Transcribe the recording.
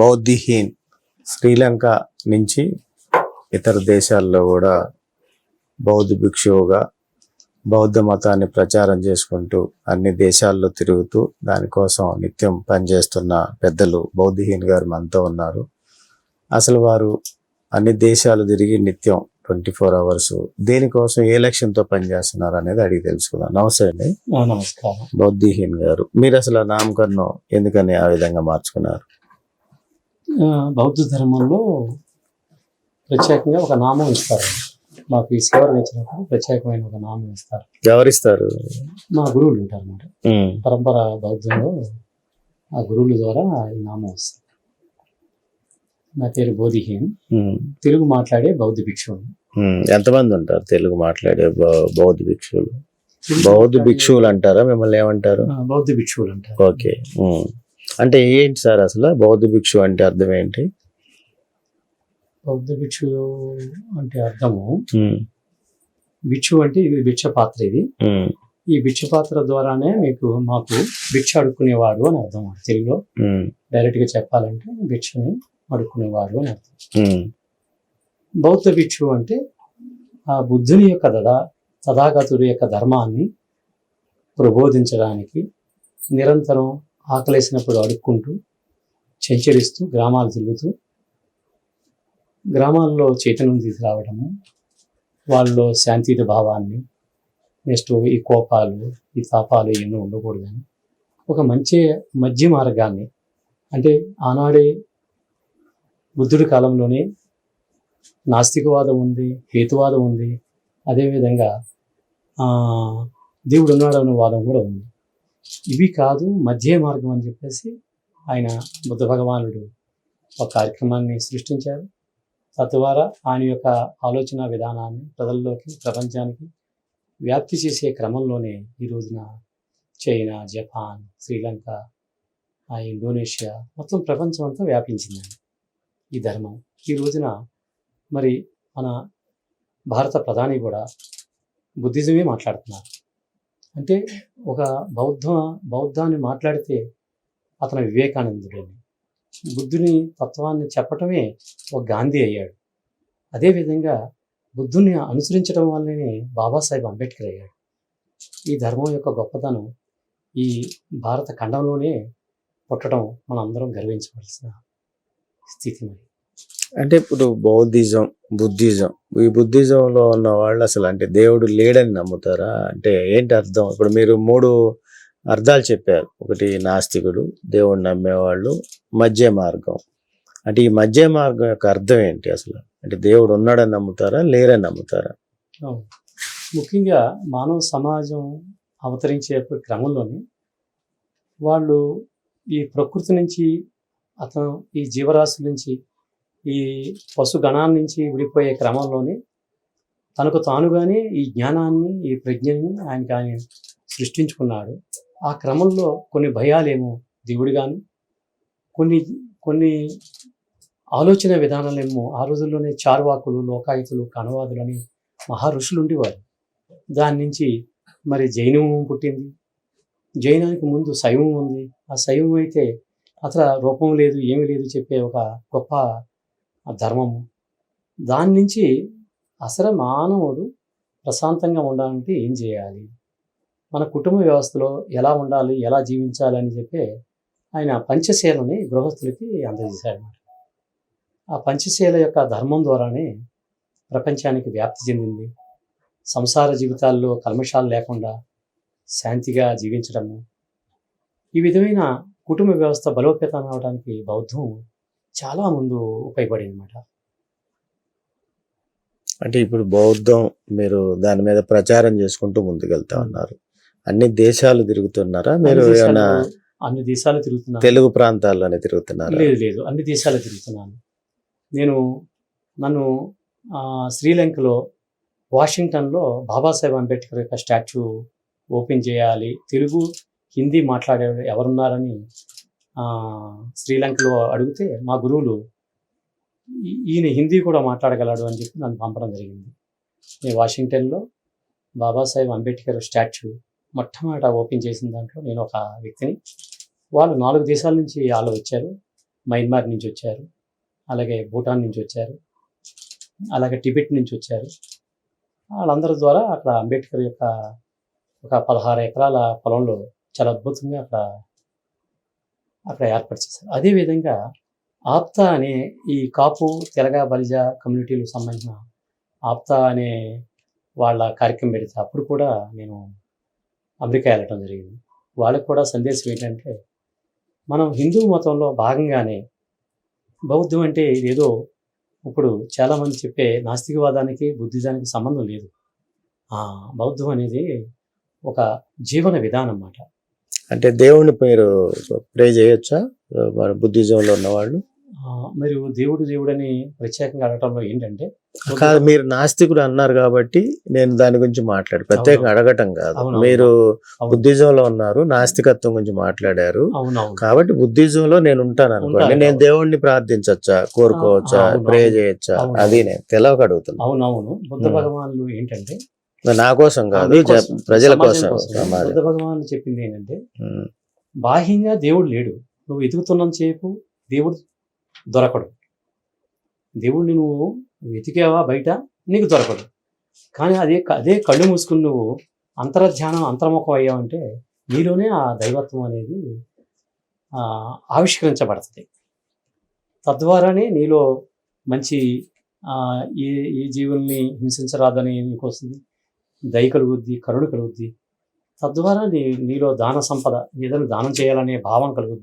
బౌద్ధిహీన్ శ్రీలంక నుంచి ఇతర దేశాల్లో కూడా బౌద్ధ భిక్షువుగా బౌద్ధ మతాన్ని ప్రచారం చేసుకుంటూ అన్ని దేశాల్లో తిరుగుతూ దానికోసం నిత్యం పనిచేస్తున్న పెద్దలు బౌద్ధిహీన్ గారు మనతో ఉన్నారు. అసలు వారు అన్ని దేశాలు తిరిగి నిత్యం 24 hours దేనికోసం ఏ లక్ష్యంతో పనిచేస్తున్నారు అనేది అడిగి తెలుసుకుందాం. నమస్తే అండి. నమస్కారం. బౌద్ధిహీన్ గారు, మీరు అసలు ఆ నామకరణం ఎందుకని ఆ విధంగా మార్చుకున్నారు? బౌద్ధ ధర్మంలో ప్రత్యేకంగా ఒక నామం ఇస్తారు. మాకు ఈ సేవలు ఇచ్చినప్పుడు ప్రత్యేకమైన ఒక నామం ఇస్తారు. ఎవరిస్తారు? మా గురువులు ఉంటారు అన్నమాట. పరంపర బౌద్ధంలో ఆ గురువుల ద్వారా ఈ నామం వస్తుంది. నా పేరు బౌద్ధిహీన్, తెలుగు మాట్లాడే బౌద్ధ భిక్షువు. ఎంతమంది ఉంటారు తెలుగు మాట్లాడే బౌద్ధ భిక్షువులు? బౌద్ధ భిక్షువులు అంటారా, మిమ్మల్ని ఏమంటారు? బౌద్ధ భిక్షువులు అంటారు. ఓకే. అంటే ఏంటి సార్ అసలు బౌద్ధ భిక్షువు అంటే అర్థం ఏంటి? బౌద్ధ భిక్షువు అంటే అర్థము, భిక్షు అంటే ఇది భిక్ష పాత్ర. ఇది ఈ భిక్ష పాత్ర ద్వారానే మాకు భిక్ష అడుక్కునేవాడు అని అర్థం. తెలుగులో డైరెక్ట్ గా చెప్పాలంటే భిక్షని అడుక్కునేవాడు అని అర్థం. బౌద్ధ భిక్షు అంటే ఆ బుద్ధుని యొక్క తథాగతుడి యొక్క ధర్మాన్ని ప్రబోధించడానికి నిరంతరం ఆకలేసినప్పుడు అడుక్కుంటూ చెంచరిస్తూ గ్రామాలు తిరుగుతూ గ్రామాల్లో చైతన్యం తీసుకురావడము, వాళ్ళలో శాంతియుత భావాన్ని, నెక్స్ట్ ఈ కోపాలు ఈ తాపాలు ఎన్నో ఉండకూడదని ఒక మంచి మధ్య మార్గాన్ని, అంటే ఆనాడే బుద్ధుడి కాలంలోనే నాస్తికవాదం ఉంది, హేతువాదం ఉంది, అదేవిధంగా దేవుడు ఉన్నాడు అనే వాదం కూడా ఉంది. ఇవి కాదు మధ్య మార్గం అని చెప్పేసి ఆయన బుద్ధ భగవానుడు ఒక కార్యక్రమాన్ని సృష్టించారు. తద్వారా ఆయన యొక్క ఆలోచన విధానాన్ని ప్రజల్లోకి ప్రపంచానికి వ్యాప్తి చేసే క్రమంలోనే ఈ రోజున చైనా, జపాన్, శ్రీలంక, ఇండోనేషియా మొత్తం ప్రపంచం అంతా వ్యాపించిందండి ఈ ధర్మం. ఈ రోజున మరి మన భారత ప్రధాని కూడా బుద్ధిజమే మాట్లాడుతున్నారు. అంటే ఒక బౌద్ధాన్ని మాట్లాడితే అతను వివేకానందుడని, బుద్ధుని తత్వాన్ని చెప్పటమే ఒక గాంధీ అయ్యాడు. అదేవిధంగా బుద్ధుని అనుసరించడం వల్లనే బాబాసాహెబ్ అంబేద్కర్ అయ్యాడు. ఈ ధర్మం యొక్క గొప్పతనం ఈ భారత ఖండంలోనే పుట్టడం మనం అందరం గర్వించవలసిన స్థితి. మరి అంటే ఇప్పుడు బౌద్ధిజం, బుద్ధిజం, ఈ బుద్ధిజంలో ఉన్న వాళ్ళు అసలు అంటే దేవుడు లేడని నమ్ముతారా? అంటే ఏంటి అర్థం? ఇప్పుడు మీరు 3 అర్థాలు చెప్పారు. ఒకటి నాస్తికుడు, దేవుడు నమ్మేవాళ్ళు, మధ్య మార్గం. అంటే ఈ మధ్య మార్గం యొక్క అర్థం ఏంటి అసలు? అంటే దేవుడు ఉన్నాడని నమ్ముతారా, లేరని నమ్ముతారా? ముఖ్యంగా మానవ సమాజం అవతరించే క్రమంలోనే వాళ్ళు ఈ ప్రకృతి నుంచి, ఈ జీవరాశుల నుంచి, ఈ పశు గణాల నుంచి విడిపోయే క్రమంలోనే తనకు తానుగానే ఈ జ్ఞానాన్ని, ఈ ప్రజ్ఞని ఆయన సృష్టించుకున్నాడు. ఆ క్రమంలో కొన్ని భయాలేమో దేవుడు గాను, కొన్ని ఆలోచన విధానాలేమో ఆ రోజుల్లోనే చార్వాకులు, లోకాయుతులు, కణవాదులు అని మహా ఋషులు ఉండేవారు. దాని నుంచి మరి జైనము పుట్టింది. జైనానికి ముందు శైవం ఉంది. ఆ శైవం అయితే అసలు రూపం లేదు, ఏమీ లేదు చెప్పే ఒక గొప్ప ధర్మము. దాని నుంచి అసలు మానవుడు ప్రశాంతంగా ఉండాలంటే ఏం చేయాలి, మన కుటుంబ వ్యవస్థలో ఎలా ఉండాలి, ఎలా జీవించాలి అని చెప్పి ఆయన పంచశీలని గృహస్థులకి అందజేశాడు. ఆ పంచశీల యొక్క ధర్మం ద్వారానే ప్రపంచానికి వ్యాప్తి చెందింది. సంసార జీవితాల్లో కల్మషాలు లేకుండా శాంతిగా జీవించడము, ఈ విధమైన కుటుంబ వ్యవస్థ బలోపేతం అవడానికి బౌద్ధం చాలా ముందు ఉపయోగపడింది అన్నమాట. అంటే ఇప్పుడు బౌద్ధం మీరు దాని మీద ప్రచారం చేసుకుంటూ ముందుకెళ్తా ఉన్నారు. అన్ని దేశాలు తిరుగుతున్నారా మీరు? అన్ని దేశాలు తిరుగుతున్నాను. తెలుగు ప్రాంతాల్లోనే తిరుగుతున్నారా? లేదు, అన్ని దేశాలు తిరుగుతున్నాను. నన్ను శ్రీలంకలో వాషింగ్టన్లో బాబాసాహెబ్ అంబేద్కర్ యొక్క స్టాచ్యూ ఓపెన్ చేయాలి, తెలుగు హిందీ మాట్లాడే ఎవరున్నారని శ్రీలంకలో అడిగితే మా గురువులు ఈయన హిందీ కూడా మాట్లాడగలడు అని చెప్పి నన్ను పంపడం జరిగింది. నేను వాషింగ్టన్లో బాబాసాహెబ్ అంబేద్కర్ స్టాచ్యూ మొట్టమొదట ఓపెన్ చేసిన దాంట్లో నేను ఒక వ్యక్తిని. వాళ్ళు 4 దేశాల నుంచి వాళ్ళు వచ్చారు. మయన్మార్ నుంచి వచ్చారు, అలాగే భూటాన్ నుంచి వచ్చారు, అలాగే టిబెట్ నుంచి వచ్చారు. వాళ్ళందరి ద్వారా అక్కడ అంబేద్కర్ యొక్క ఒక 16 ఎకరాల పొలంలో చాలా అద్భుతంగా అక్కడ ఏర్పాటు చేశారు. అదేవిధంగా ఆప్తా అనే ఈ కాపు, తెలగ, బలిజ కమ్యూనిటీలకు సంబంధించిన ఆప్తా అనే వాళ్ళ కార్యక్రమం పెడితే అప్పుడు కూడా నేను అమెరికా వెళ్ళటం జరిగింది. వాళ్ళకి కూడా సందేశం ఏంటంటే, మనం హిందూ మతంలో భాగంగానే బౌద్ధం అంటే ఇదేదో ఇప్పుడు చాలామంది చెప్పే నాస్తికవాదానికి, బుద్ధిజానికి సంబంధం లేదు. బౌద్ధం అనేది ఒక జీవన విధానం అన్నమాట. అంటే దేవుని పేరు ప్రే చేయొచ్చా మన బుద్ధిజంలో ఉన్నవాళ్ళు? మరియు దేవుడని ప్రత్యేకంగా అడగటంలో ఏంటంటే, కాదు, మీరు నాస్తికుడు అన్నారు కాబట్టి నేను దాని గురించి ప్రత్యేకంగా అడగటం కాదు. అవునవును. మీరు అవును. బుద్ధిజంలో ఉన్నారు, నాస్తికత్వం గురించి మాట్లాడారు అవునవును కాబట్టి బుద్ధిజంలో నేను ఉంటాను అనుకోండి, ఉంటారు. నేను దేవుణ్ణి ప్రార్థించవచ్చా, కోరుకోవచ్చా, అవును, ప్రే అవును. చేయొచ్చా? అవును. అది నేను తెలవక అడుగుతున్నా. అవునవును బుద్ధ భగవానులు ఏంటంటే, నా కోసం కాదు, మీకోసం, ప్రజల సమాజం కోసం. కోసం సమాజం. బుద్ధ భగవానులు చెప్పింది ఏంటంటే, ఉమ్. బాహ్యంగా దేవుడు లేడు, నువ్వు ఎదుగుతున్నంత సేపు దేవుడు దొరకడు. దేవుడిని నువ్వు వెతికావా బయట, నీకు దొరకడు. కానీ అదే కళ్ళు మూసుకుని నువ్వు అంతర్ధ్యానం, అంతర్ముఖం అయ్యావంటే నీలోనే ఆ దైవత్వం అనేది ఆవిష్కరించబడుతుంది. తద్వారానే నీలో మంచి ఏ జీవుల్ని హింసించరాదని నీకు వస్తుంది, దయ కలుగుద్ది, కరుణ కలుగుద్ది. తద్వారా నీలో దాన సంపద, ఏదైనా దానం చేయాలనే భావన కలుగుద్ది.